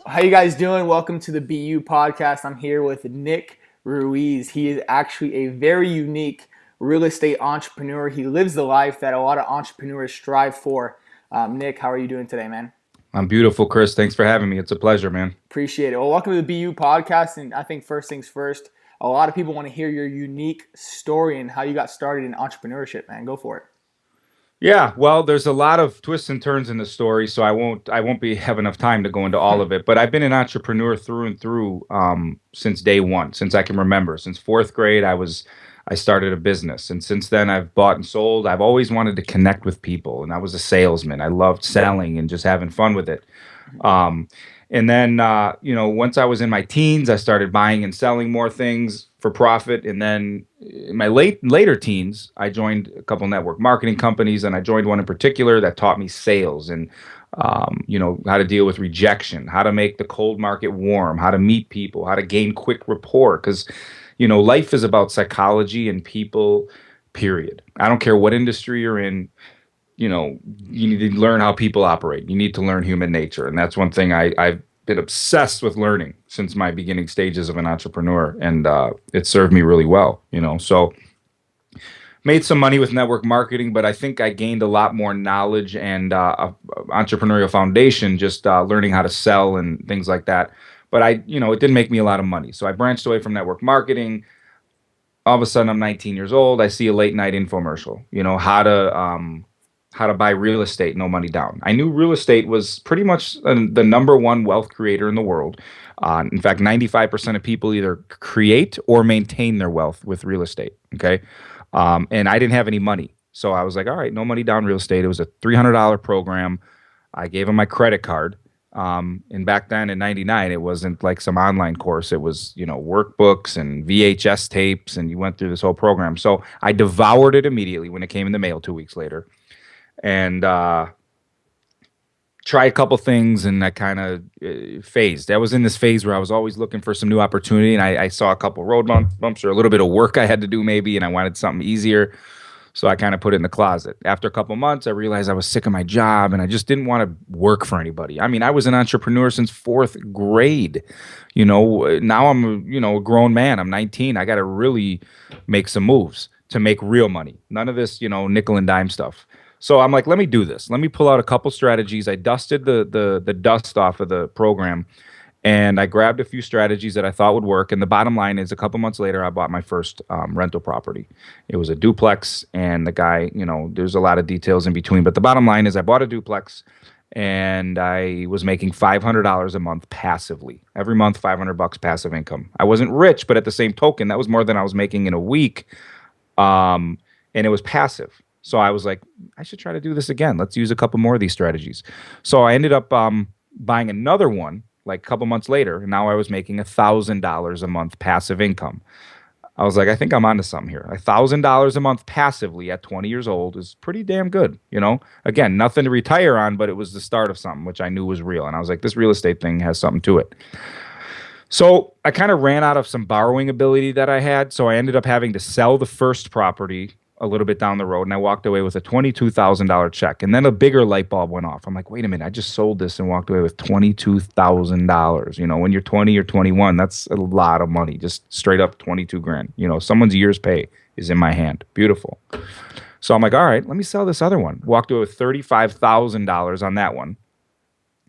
How you guys doing? Welcome to the BeYOU podcast. I'm here with Nick Ruiz. He is actually a very unique real estate entrepreneur. He lives the life that a lot of entrepreneurs strive for. Nick, how are you doing today, man? I'm beautiful, Chris. Thanks for having me. It's a pleasure, man. Appreciate it. Well, welcome to the BeYOU podcast. And I think first things first, a lot of people want to hear your unique story and how you got started in entrepreneurship, man. Go for it. Yeah, well, there's a lot of twists and turns in the story, so I won't be have enough time to go into all of it. But I've been an entrepreneur through and through since day one, since I can remember. Since fourth grade, I started a business, and since then I've bought and sold. I've always wanted to connect with people, and I was a salesman. I loved selling and just having fun with it. Um, and then once I was in my teens, I started buying and selling more things for profit. And then in my later teens, I joined a couple network marketing companies, and I joined one in particular that taught me sales and how to deal with rejection, how to make the cold market warm, how to meet people, how to gain quick rapport. Because life is about psychology and people. Period. I don't care what industry you're in. You need to learn how people operate. You need to learn human nature. And that's one thing I've been obsessed with learning since my beginning stages of an entrepreneur. And it served me really well. So made some money with network marketing, but I think I gained a lot more knowledge and entrepreneurial foundation just learning how to sell and things like that. But it didn't make me a lot of money. So I branched away from network marketing. All of a sudden, I'm 19 years old. I see a late night infomercial, how to buy real estate, no money down. I knew real estate was pretty much the number one wealth creator in the world. In fact, 95% of people either create or maintain their wealth with real estate. Okay. And I didn't have any money. So I was like, all right, no money down real estate. It was a $300 program. I gave him my credit card. And back then in 99, it wasn't like some online course. It was, workbooks and VHS tapes, and you went through this whole program. So I devoured it immediately when it came in the mail 2 weeks later. And try a couple things, and I kind of phased. I was in this phase where I was always looking for some new opportunity, and I saw a couple road bumps or a little bit of work I had to do maybe, and I wanted something easier. So I kind of put it in the closet. After a couple months, I realized I was sick of my job, and I just didn't want to work for anybody. I mean, I was an entrepreneur since fourth grade. Now I'm, a grown man. I'm 19. I got to really make some moves to make real money. None of this, nickel and dime stuff. So I'm like, let me do this. Let me pull out a couple strategies. I dusted the dust off of the program, and I grabbed a few strategies that I thought would work. And the bottom line is, a couple months later, I bought my first rental property. It was a duplex, and the guy, there's a lot of details in between. But the bottom line is, I bought a duplex, and I was making $500 a month passively. Every month, $500 passive income. I wasn't rich, but at the same token, that was more than I was making in a week, and it was passive. So I was like, I should try to do this again. Let's use a couple more of these strategies. So I ended up buying another one like a couple months later, and now I was making $1,000 a month passive income. I was like, I think I'm onto something here. $1,000 a month passively at 20 years old is pretty damn good. Again, nothing to retire on, but it was the start of something which I knew was real. And I was like, this real estate thing has something to it. So I kind of ran out of some borrowing ability that I had. So I ended up having to sell the first property a little bit down the road, and I walked away with a $22,000 check. And then a bigger light bulb went off. I'm like, wait a minute, I just sold this and walked away with $22,000. When you're 20 or 21, that's a lot of money, just straight up 22 grand. Someone's year's pay is in my hand. Beautiful. So I'm like, all right, let me sell this other one. Walked away with $35,000 on that one.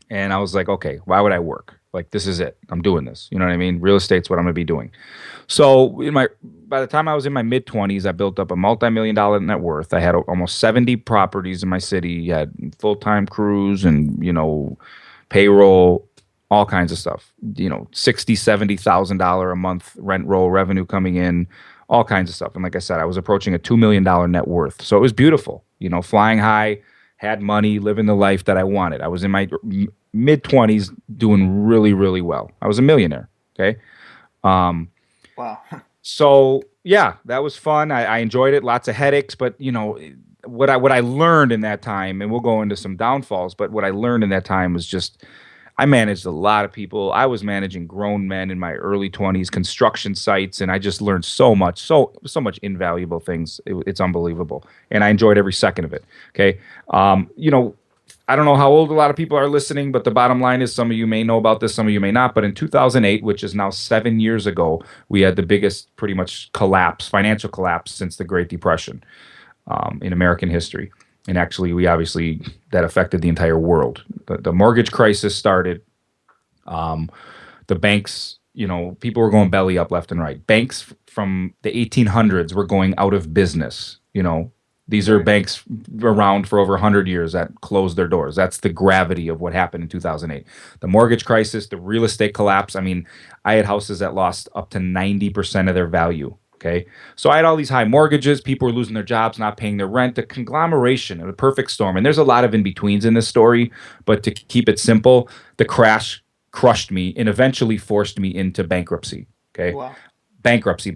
And I was like, okay, why would I work? Like, this is it. I'm doing this. You know what I mean? Real estate's what I'm going to be doing. So by the time I was in my mid-20s, I built up a multi-million-dollar net worth. I had almost 70 properties in my city. Had full-time crews and, payroll, all kinds of stuff. $60,000, $70,000 a month rent roll revenue coming in, all kinds of stuff. And like I said, I was approaching a $2 million net worth. So it was beautiful, flying high, had money, living the life that I wanted. I was in my mid-20s doing really, really well. I was a millionaire, okay? Wow. So yeah, that was fun. I enjoyed it. Lots of headaches, but what I learned in that time, and we'll go into some downfalls, but what I learned in that time was just I managed a lot of people. I was managing grown men in my early 20s, construction sites, and I just learned so much, so much invaluable things. It's unbelievable, and I enjoyed every second of it. Okay, I don't know how old a lot of people are listening, but the bottom line is some of you may know about this, some of you may not. But in 2008, which is now 7 years ago, we had the biggest pretty much collapse, financial collapse since the Great Depression in American history. And actually, we obviously, that affected the entire world. The mortgage crisis started. Um, the banks, people were going belly up left and right. Banks from the 1800s were going out of business. These are Right. banks around for over 100 years that closed their doors. That's the gravity of what happened in 2008. The mortgage crisis, the real estate collapse. I mean, I had houses that lost up to 90% of their value. Okay. So I had all these high mortgages. People were losing their jobs, not paying their rent, the conglomeration, a perfect storm. And there's a lot of in betweens in this story. But to keep it simple, the crash crushed me and eventually forced me into bankruptcy. Okay. Wow. Bankruptcy,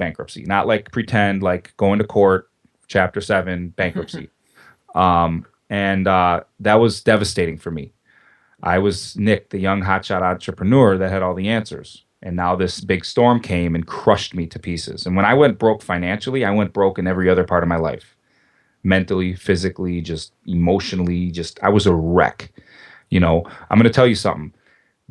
not like pretend, like going to court, chapter 7, bankruptcy. And that was devastating for me. I was Nick, the young hotshot entrepreneur that had all the answers. And now this big storm came and crushed me to pieces. And when I went broke financially, I went broke in every other part of my life. Mentally, physically, just emotionally, I was a wreck. I'm going to tell you something.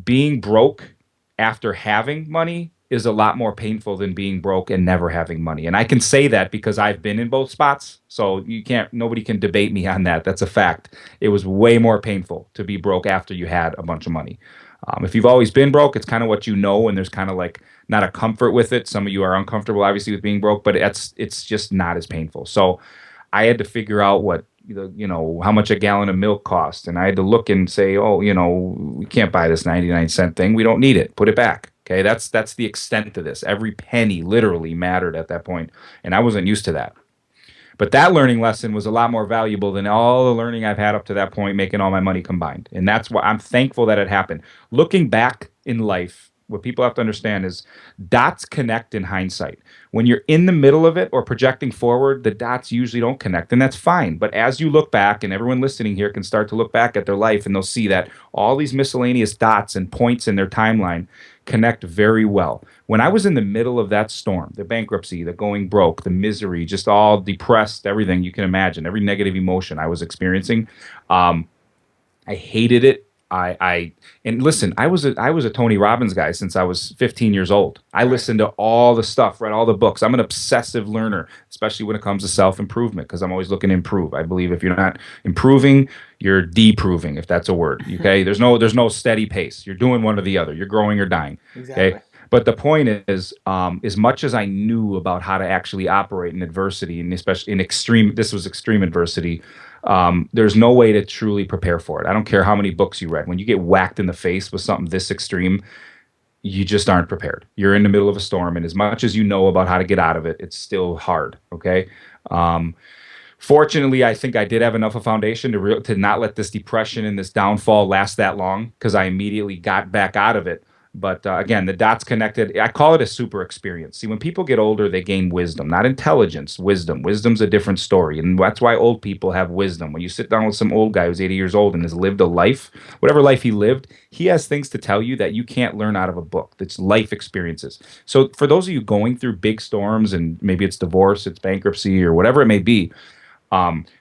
Being broke after having money is a lot more painful than being broke and never having money. And I can say that because I've been in both spots. So nobody can debate me on that. That's a fact. It was way more painful to be broke after you had a bunch of money. If you've always been broke, it's kind of what you know, and there's kind of like not a comfort with it. Some of you are uncomfortable, obviously, with being broke, but it's just not as painful. So I had to figure out how much a gallon of milk cost. And I had to look and say, oh, we can't buy this 99-cent thing. We don't need it. Put it back. Okay. That's the extent of this. Every penny literally mattered at that point, and I wasn't used to that. But that learning lesson was a lot more valuable than all the learning I've had up to that point, making all my money combined. And that's why I'm thankful that it happened. Looking back in life, what people have to understand is dots connect in hindsight. When you're in the middle of it or projecting forward, the dots usually don't connect, and that's fine. But as you look back, and everyone listening here can start to look back at their life, and they'll see that all these miscellaneous dots and points in their timeline connect very well. When I was in the middle of that storm, the bankruptcy, the going broke, the misery, just all depressed, everything you can imagine, every negative emotion I was experiencing, I hated it. And listen, I was a Tony Robbins guy since I was 15 years old. I listened to all the stuff, read all the books. I'm an obsessive learner, especially when it comes to self-improvement, because I'm always looking to improve. I believe if you're not improving, you're deproving, if that's a word. Okay. There's no steady pace. You're doing one or the other. You're growing or dying. Exactly. Okay. But the point is, as much as I knew about how to actually operate in adversity, and especially in this was extreme adversity, there's no way to truly prepare for it. I don't care how many books you read. When you get whacked in the face with something this extreme, you just aren't prepared. You're in the middle of a storm, and as much as you know about how to get out of it, it's still hard. Okay. Fortunately, I think I did have enough of a foundation to not let this depression and this downfall last that long, because I immediately got back out of it. But again, the dots connected. I call it a super experience. See, when people get older, they gain wisdom, not intelligence, wisdom. Wisdom's a different story. And that's why old people have wisdom. When you sit down with some old guy who's 80 years old and has lived a life, whatever life he lived, he has things to tell you that you can't learn out of a book. That's life experiences. So for those of you going through big storms, and maybe it's divorce, it's bankruptcy, or whatever it may be,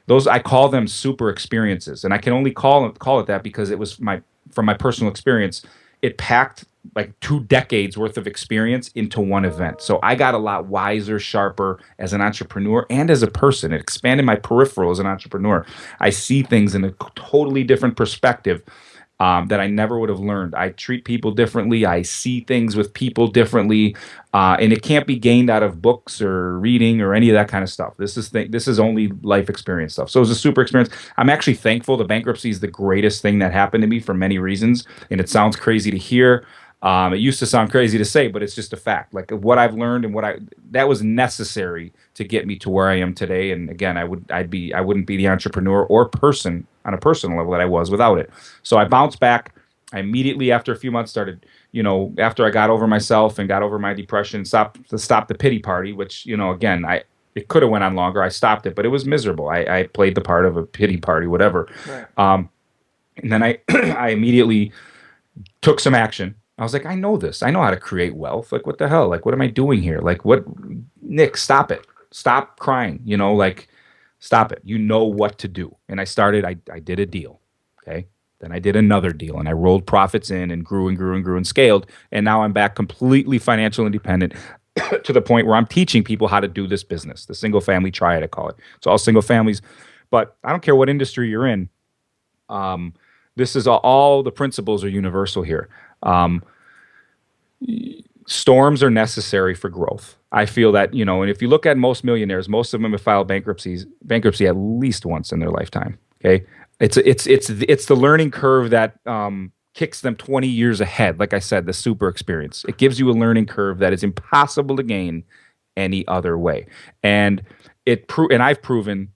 those, I call them super experiences. And I can only call it that because it was from my personal experience. It packed like 2 decades worth of experience into one event. So I got a lot wiser, sharper as an entrepreneur and as a person. It expanded my peripheral as an entrepreneur. I see things in a totally different perspective that I never would have learned. I treat people differently. I see things with people differently. And it can't be gained out of books or reading or any of that kind of stuff. This is only life experience stuff. So it was a super experience. I'm actually thankful. The bankruptcy is the greatest thing that happened to me for many reasons. And it sounds crazy to hear. It used to sound crazy to say, but it's just a fact. Like what I've learned and that was necessary to get me to where I am today. And again, I wouldn't be the entrepreneur or person on a personal level that I was without it. So I bounced back. I immediately, after a few months, started, after I got over myself and got over my depression, stopped the pity party, which, again, it could have went on longer. I stopped it, but it was miserable. I played the part of a pity party, whatever. Right. And then I immediately took some action. I was like, I know this. I know how to create wealth. Like, what the hell? Like, what am I doing here? Like, what? Nick, stop it. Stop crying. Stop it. You know what to do. And I did a deal. Okay. Then I did another deal and I rolled profits in and grew and grew and grew and scaled. And now I'm back completely financial independent to the point where I'm teaching people how to do this business, the single family triad, I call it. It's all single families, but I don't care what industry you're in. Um, this is all the principles are universal here. Um, Storms are necessary for growth. I feel that, and if you look at most millionaires, most of them have filed bankruptcy at least once in their lifetime. Okay, it's the learning curve that kicks them 20 years ahead. Like I said, the super experience. It gives you a learning curve that is impossible to gain any other way. And and I've proven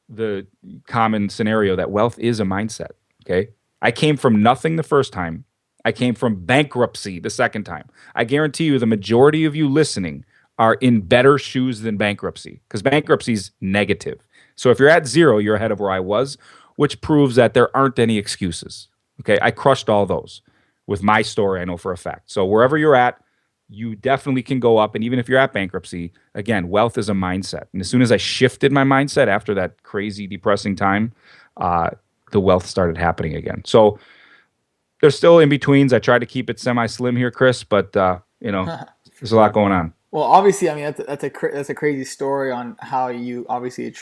the common scenario that wealth is a mindset. Okay, I came from nothing the first time. I came from bankruptcy the second time. I guarantee you the majority of you listening are in better shoes than bankruptcy because bankruptcy is negative. So if you're at zero, you're ahead of where I was, which proves that there aren't any excuses. Okay, I crushed all those with my story, I know for a fact. So wherever you're at, you definitely can go up. And even if you're at bankruptcy, again, wealth is a mindset. And as soon as I shifted my mindset after that crazy, depressing time, the wealth started happening again. So there's still in betweens. I tried to keep it semi slim here, Chris, but there's a lot going on. Well, obviously, I mean that's a crazy story on how you obviously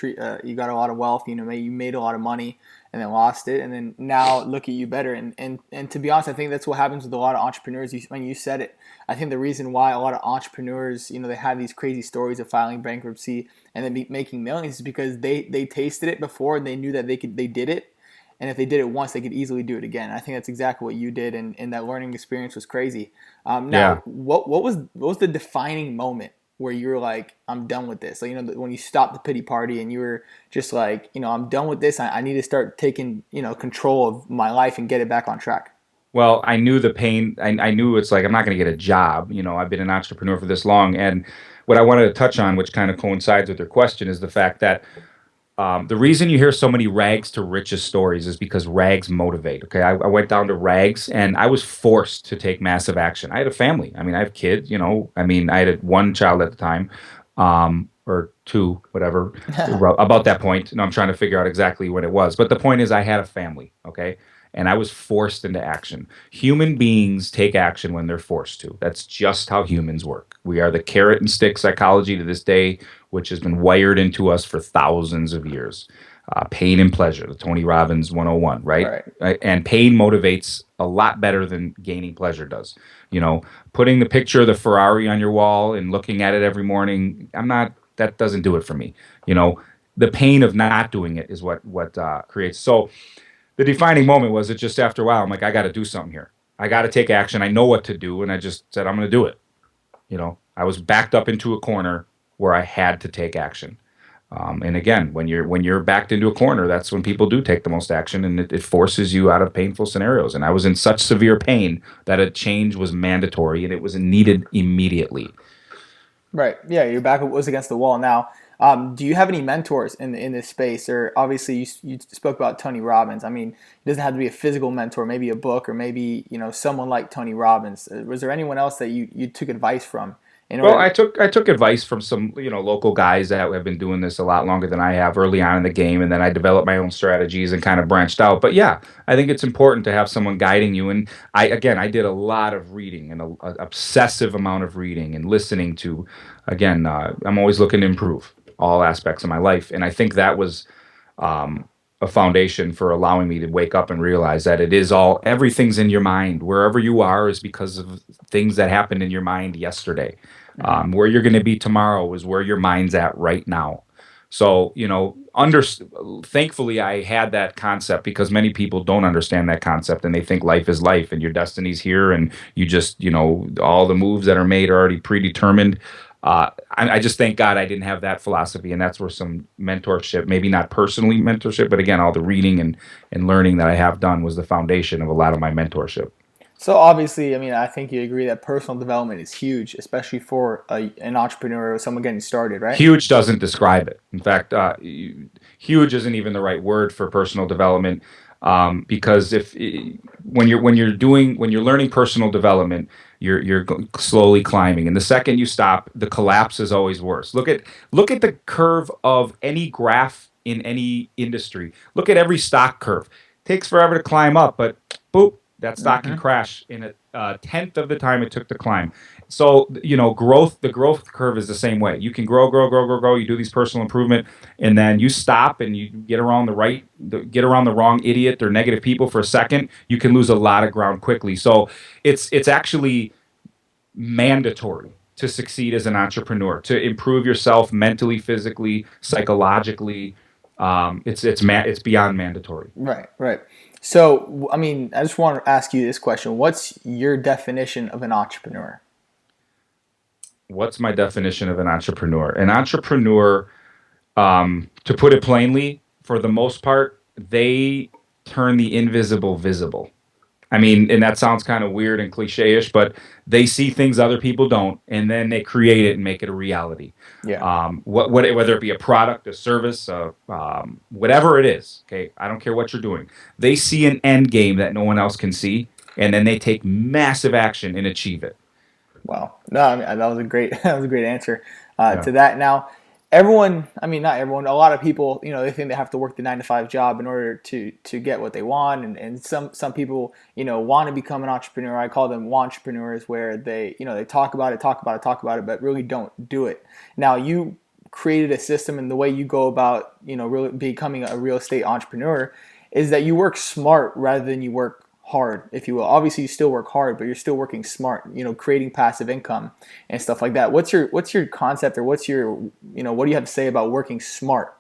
you got a lot of wealth. You made a lot of money and then lost it, and then now look at you better. And to be honest, I think that's what happens with a lot of entrepreneurs. When you said it, I think the reason why a lot of entrepreneurs, they have these crazy stories of filing bankruptcy and then making millions is because they tasted it before and they knew that they did it. And if they did it once, they could easily do it again. I think that's exactly what you did, and that learning experience was crazy. Now, Yeah. what was the defining moment where you were like, I'm done with this? Like, when you stopped the pity party and you were just like, I'm done with this. I need to start taking, control of my life and get it back on track. Well, I knew the pain. I knew it's like I'm not going to get a job. I've been an entrepreneur for this long, and what I wanted to touch on, which kind of coincides with your question, is the fact that the reason you hear so many rags to riches stories is because rags motivate. Okay, I went down to rags, and I was forced to take massive action. I had a family. I mean, I have kids. I had one child at the time, or two, whatever, about that point. I'm trying to figure out exactly what it was, but the point is, I had a family. Okay, and I was forced into action. Human beings take action when they're forced to. That's just how humans work. We are the carrot and stick psychology to this day, which has been wired into us for thousands of years. Pain and pleasure, the Tony Robbins 101, right? Right. And pain motivates a lot better than gaining pleasure does. Putting the picture of the Ferrari on your wall and looking at it every morning, that doesn't do it for me. The pain of not doing it is what creates. So the defining moment was it just after a while, I'm like, I got to do something here. I got to take action. I know what to do. And I just said, I'm going to do it. I was backed up into a corner where I had to take action. And again, when you're backed into a corner, that's when people do take the most action, and it forces you out of painful scenarios. And I was in such severe pain that a change was mandatory, and it was needed immediately. Right. Yeah, your back was against the wall. Now, do you have any mentors in this space? Or obviously, you spoke about Tony Robbins. I mean, it doesn't have to be a physical mentor, maybe a book, or maybe someone like Tony Robbins. Was there anyone else that you took advice from? Well, I took advice from some local guys that have been doing this a lot longer than I have early on in the game, and then I developed my own strategies and kind of branched out. But yeah, I think it's important to have someone guiding you. And I did a lot of reading and a obsessive amount of reading and listening to. Again, I'm always looking to improve all aspects of my life, and I think that was a foundation for allowing me to wake up and realize that everything's in your mind. Wherever you are is because of things that happened in your mind yesterday. Where you're going to be tomorrow is where your mind's at right now. So, thankfully I had that concept because many people don't understand that concept and they think life is life and your destiny's here and you just, all the moves that are made are already predetermined. I just thank God I didn't have that philosophy, and that's where some mentorship, maybe not personally mentorship, but again, all the reading and learning that I have done was the foundation of a lot of my mentorship. So obviously, I mean, I think you agree that personal development is huge, especially for an entrepreneur or someone getting started, right? Huge doesn't describe it. In fact, huge isn't even the right word for personal development, because when you're learning personal development, you're slowly climbing, and the second you stop, the collapse is always worse. Look at the curve of any graph in any industry. Look at every stock curve. takes forever to climb up, but boop, that stock can Mm-hmm. crash in a tenth of the time it took to climb. So, the growth curve is the same way. You can grow, grow, grow, grow, grow. You do these personal improvement, and then you stop and you get around the wrong idiot or negative people for a second. You can lose a lot of ground quickly. So it's actually mandatory to succeed as an entrepreneur, to improve yourself mentally, physically, psychologically. It's beyond mandatory. Right, right. So, I mean, I just want to ask you this question. What's your definition of an entrepreneur? What's my definition of an entrepreneur? An entrepreneur, to put it plainly, for the most part, they turn the invisible visible. I mean, and that sounds kind of weird and cliche-ish, but they see things other people don't, and then they create it and make it a reality. Yeah. Whether it be a product, a service, whatever it is. Okay, I don't care what you're doing. They see an end game that no one else can see, and then they take massive action and achieve it. Wow. No, I mean, that was a great that was a great answer Yeah. to that. Now, everyone, I mean, not everyone, a lot of people, they think they have to work the 9 to 5 job in order to get what they want, and some people, want to become an entrepreneur. I call them entrepreneurs, where they talk about it, talk about it, talk about it, but really don't do it. Now, you created a system, and the way you go about, really becoming a real estate entrepreneur is that you work smart rather than you work hard, if you will. Obviously, you still work hard, but you're still working smart. Creating passive income and stuff like that. What's your concept, or what do you have to say about working smart?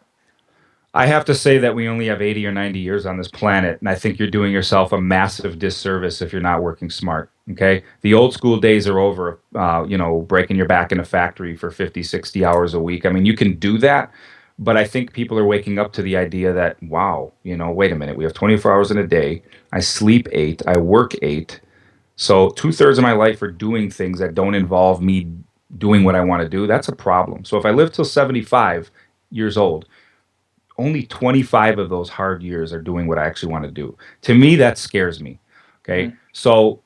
I have to say that we only have 80 or 90 years on this planet, and I think you're doing yourself a massive disservice if you're not working smart. Okay? The old school days are over, breaking your back in a factory for 50, 60 hours a week. I mean, you can do that, but I think people are waking up to the idea that, wow, wait a minute, we have 24 hours in a day. I sleep 8, I work 8. So 2/3 of my life are doing things that don't involve me doing what I want to do. That's a problem. So if I live till 75 years old, only 25 of those hard years are doing what I actually want to do. To me, that scares me. Okay. Mm. So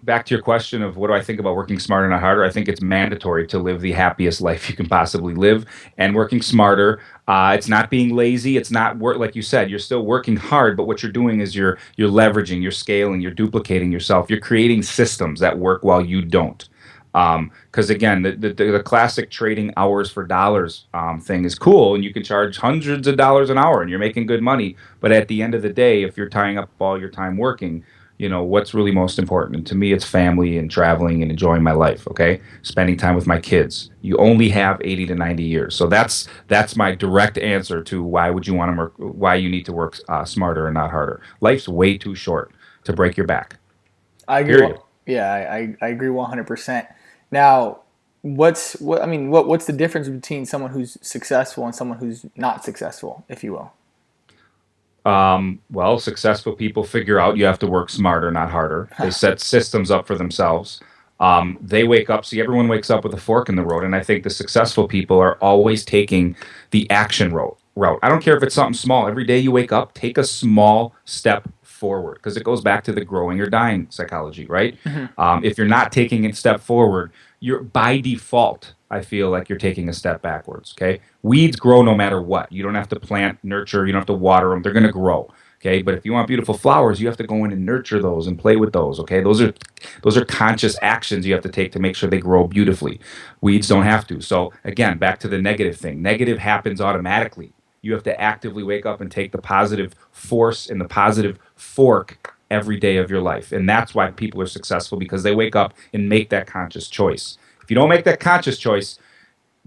back to your question of what do I think about working smarter, not harder? I think it's mandatory to live the happiest life you can possibly live, and working smarter. It's not being lazy. It's not work, like you said. You're still working hard, but what you're doing is you're leveraging, you're scaling, you're duplicating yourself. You're creating systems that work while you don't. Because again, the classic trading hours for dollars thing is cool, and you can charge hundreds of dollars an hour, and you're making good money. But at the end of the day, if you're tying up all your time working, what's really most important? And to me, it's family and traveling and enjoying my life. Okay, spending time with my kids. You only have 80 to 90 years, so that's my direct answer to why you need to work smarter and not harder. Life's way too short to break your back. I agree. Period. Yeah, I agree 100%. Now, what's the difference between someone who's successful and someone who's not successful, if you will? Well, successful people figure out you have to work smarter, not harder. They set systems up for themselves. They wake up. See, everyone wakes up with a fork in the road, and I think the successful people are always taking the action route. I don't care if it's something small. Every day you wake up, take a small step forward, because it goes back to the growing or dying psychology, right? Mhm. If you're not taking a step forward, you're by default, I feel like you're taking a step backwards. Okay, weeds grow no matter what. You don't have to plant, nurture. You don't have to water them. They're going to grow. Okay, but if you want beautiful flowers, you have to go in and nurture those and play with those. Okay, those are conscious actions you have to take to make sure they grow beautifully. Weeds don't have to. So again, back to the negative thing. Negative happens automatically. You have to actively wake up and take the positive force and the positive fork every day of your life. And that's why people are successful, because they wake up and make that conscious choice. If you don't make that conscious choice,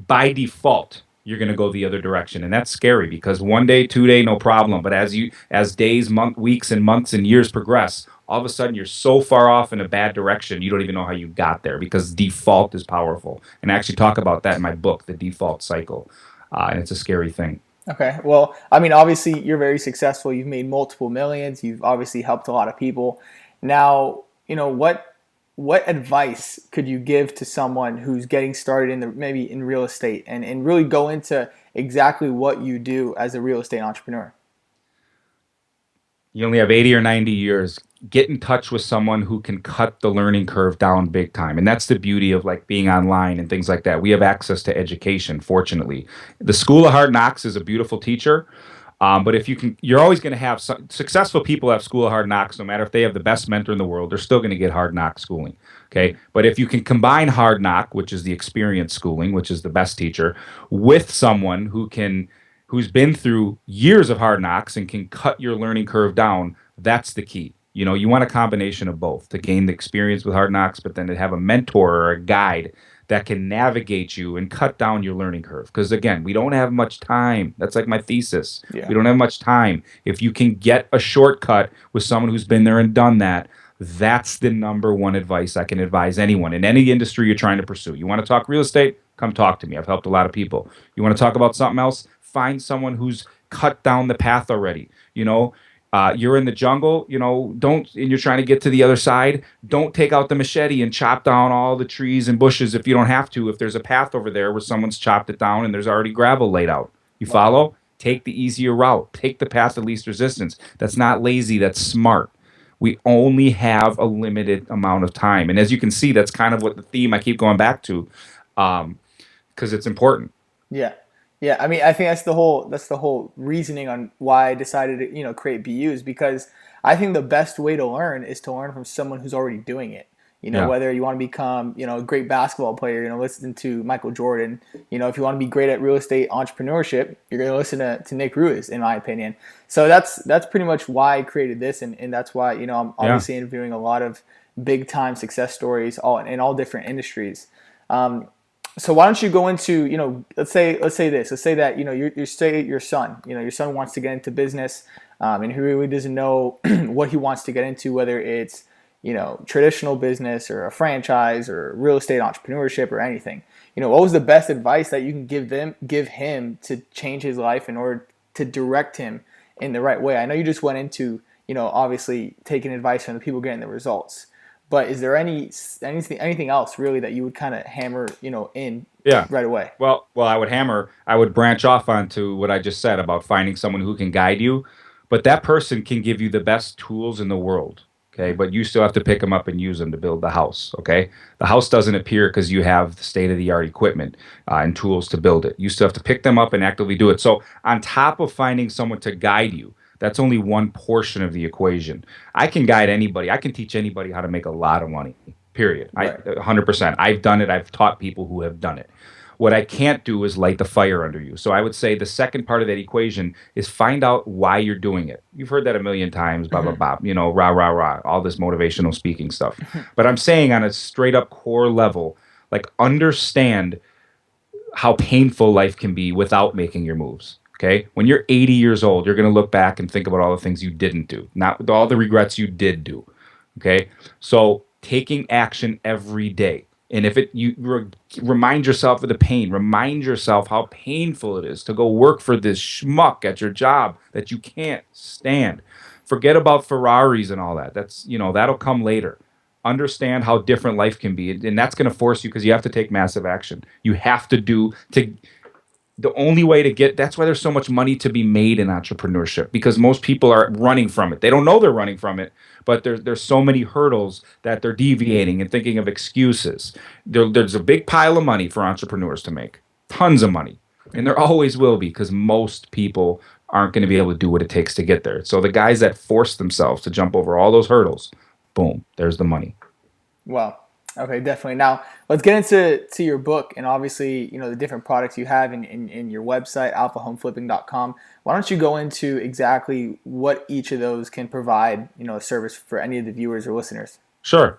by default, you're going to go the other direction. And that's scary, because one day, 2 day, no problem. But as days, weeks and months and years progress, all of a sudden you're so far off in a bad direction, you don't even know how you got there, because default is powerful. And I actually talk about that in my book, The Default Cycle. And it's a scary thing. Okay. Well, I mean, obviously, you're very successful. You've made multiple millions. You've obviously helped a lot of people. Now, what advice could you give to someone who's getting started maybe in real estate, and really go into exactly what you do as a real estate entrepreneur? You only have 80 or 90 years. Get in touch with someone who can cut the learning curve down big time. And that's the beauty of like being online and things like that. We have access to education, fortunately. The School of Hard Knocks is a beautiful teacher. But if you can, you're always going to have successful people have school of hard knocks. No matter if they have the best mentor in the world, they're still going to get hard knock schooling. Okay. But if you can combine hard knock, which is the experience schooling, which is the best teacher, with someone who's been through years of hard knocks and can cut your learning curve down, that's the key. You know, you want a combination of both to gain the experience with hard knocks, but then to have a mentor or a guide that can navigate you and cut down your learning curve. Because again, we don't have much time. That's like my thesis. Yeah. We don't have much time. If you can get a shortcut with someone who's been there and done that, that's the number one advice I can advise anyone in any industry you're trying to pursue. You want to talk real estate? Come talk to me. I've helped a lot of people. You want to talk about something else? Find someone who's cut down the path already. You know, you're in the jungle, you know, and you're trying to get to the other side. Don't take out the machete and chop down all the trees and bushes if you don't have to. If there's a path over there where someone's chopped it down and there's already gravel laid out, you follow? Take the easier route. Take the path of least resistance. That's not lazy. That's smart. We only have a limited amount of time. And as you can see, that's kind of what the theme I keep going back to, because it's important. Yeah. Yeah, I mean, I think that's the whole reasoning on why I decided to, create BU, is because I think the best way to learn is to learn from someone who's already doing it. Yeah. Whether you want to become, a great basketball player, listen to Michael Jordan. If you want to be great at real estate entrepreneurship, you're going to listen to Nick Ruiz, in my opinion. So that's pretty much why I created this, and that's why, I'm obviously interviewing a lot of big time success stories in all different industries. So why don't you go into, let's say that, your son, your son wants to get into business, and he really doesn't know what he wants to get into, whether it's, traditional business or a franchise or real estate entrepreneurship or anything. What was the best advice that you can give him to change his life in order to direct him in the right way? I know you just went into, obviously taking advice from the people getting the results. But is there anything else really that you would kind of hammer, in right away? Well, I would branch off onto what I just said about finding someone who can guide you, but that person can give you the best tools in the world. Okay. But you still have to pick them up and use them to build the house. Okay. The house doesn't appear because you have the state of the art equipment and tools to build it. You still have to pick them up and actively do it. So on top of finding someone to guide you, that's only one portion of the equation. I can guide anybody. I can teach anybody how to make a lot of money, period. Right. 100%. I've done it. I've taught people who have done it. What I can't do is light the fire under you. So I would say the second part of that equation is find out why you're doing it. You've heard that a million times, blah, blah, blah, rah, rah, rah, all this motivational speaking stuff. But I'm saying on a straight up core level, like understand how painful life can be without making your moves. Okay. When you're 80 years old, you're going to look back and think about all the things you didn't do, not all the regrets you did do. Okay. So taking action every day. And if remind yourself of the pain, remind yourself how painful it is to go work for this schmuck at your job that you can't stand. Forget about Ferraris and all that. That's, that'll come later. Understand how different life can be. And that's going to force you, because you have to take massive action. You have to the only way to that's why there's so much money to be made in entrepreneurship, because most people are running from it. They don't know they're running from it, but there's so many hurdles that they're deviating and thinking of excuses. There's a big pile of money for entrepreneurs to make, tons of money. And there always will be, because most people aren't going to be able to do what it takes to get there. So the guys that force themselves to jump over all those hurdles, boom, there's the money. Wow. Okay, definitely. Now let's get into your book, and obviously, the different products you have in your website, alphahomeflipping.com. Why don't you go into exactly what each of those can provide, a service for any of the viewers or listeners? Sure.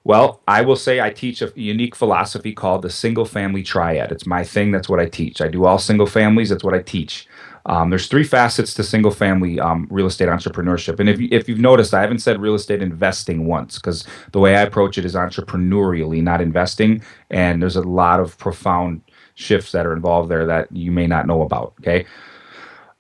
Well, I will say I teach a unique philosophy called the single family triad. It's my thing. That's what I teach. I do all single families. That's what I teach. There's three facets to single family real estate entrepreneurship. And if you've noticed, I haven't said real estate investing once, because the way I approach it is entrepreneurially, not investing. And there's a lot of profound shifts that are involved there that you may not know about. Okay.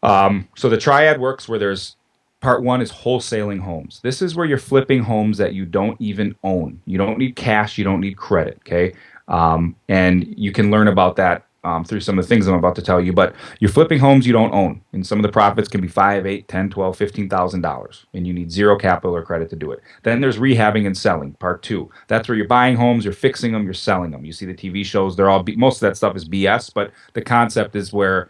So the triad works where there's part one is wholesaling homes. This is where you're flipping homes that you don't even own. You don't need cash. You don't need credit. Okay. And you can learn about that through some of the things I'm about to tell you, but you're flipping homes you don't own, and some of the profits can be $5, $8, $10, $12, $15,000, and you need zero capital or credit to do it. Then there's rehabbing and selling, part two. That's where you're buying homes, you're fixing them, you're selling them. You see the TV shows; they're all most of that stuff is BS, but the concept is where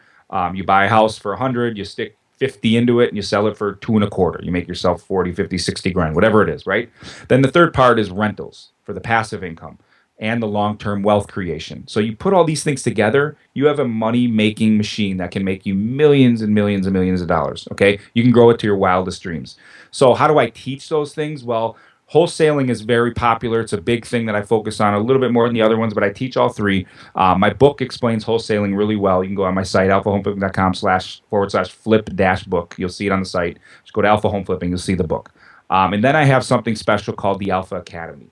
you buy a house for 100, you stick 50 into it and you sell it for 2.25. You make yourself 40, 50, 60 grand, whatever it is, right? Then the third part is rentals for the passive income and the long-term wealth creation. So you put all these things together, you have a money-making machine that can make you millions and millions and millions of dollars, okay? You can grow it to your wildest dreams. So how do I teach those things? Well, wholesaling is very popular. It's a big thing that I focus on a little bit more than the other ones, but I teach all three. My book explains wholesaling really well. You can go on my site, alphahomeflipping.com/flip-book. You'll see it on the site. Just go to Alpha Home Flipping. You'll see the book. And then I have something special called the Alpha Academy,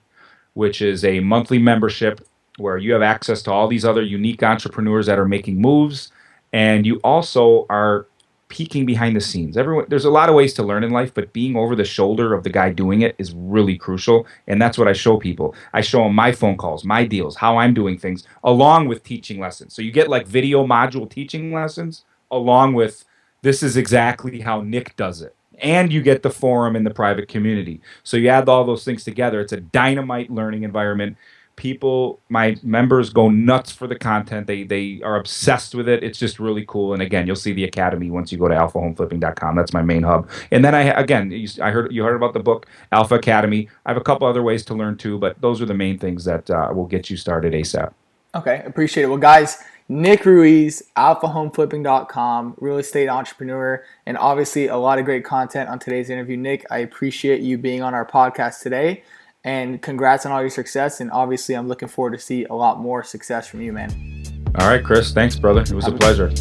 which is a monthly membership where you have access to all these other unique entrepreneurs that are making moves. And you also are peeking behind the scenes. There's a lot of ways to learn in life, but being over the shoulder of the guy doing it is really crucial. And that's what I show people. I show them my phone calls, my deals, how I'm doing things, along with teaching lessons. So you get like video module teaching lessons, along with this is exactly how Nick does it. And you get the forum in the private community. So you add all those things together. It's a dynamite learning environment. People, my members, go nuts for the content. They are obsessed with it. It's just really cool. And again, you'll see the academy once you go to alphahomeflipping.com. That's my main hub. And then I heard you heard about the book Alpha Academy. I have a couple other ways to learn too, but those are the main things that will get you started ASAP. Okay, appreciate it. Well, guys, Nick Ruiz, alphahomeflipping.com, real estate entrepreneur, and obviously a lot of great content on today's interview. Nick, I appreciate you being on our podcast today, and congrats on all your success. And obviously, I'm looking forward to see a lot more success from you, man. All right, Chris. Thanks, brother. It was a pleasure.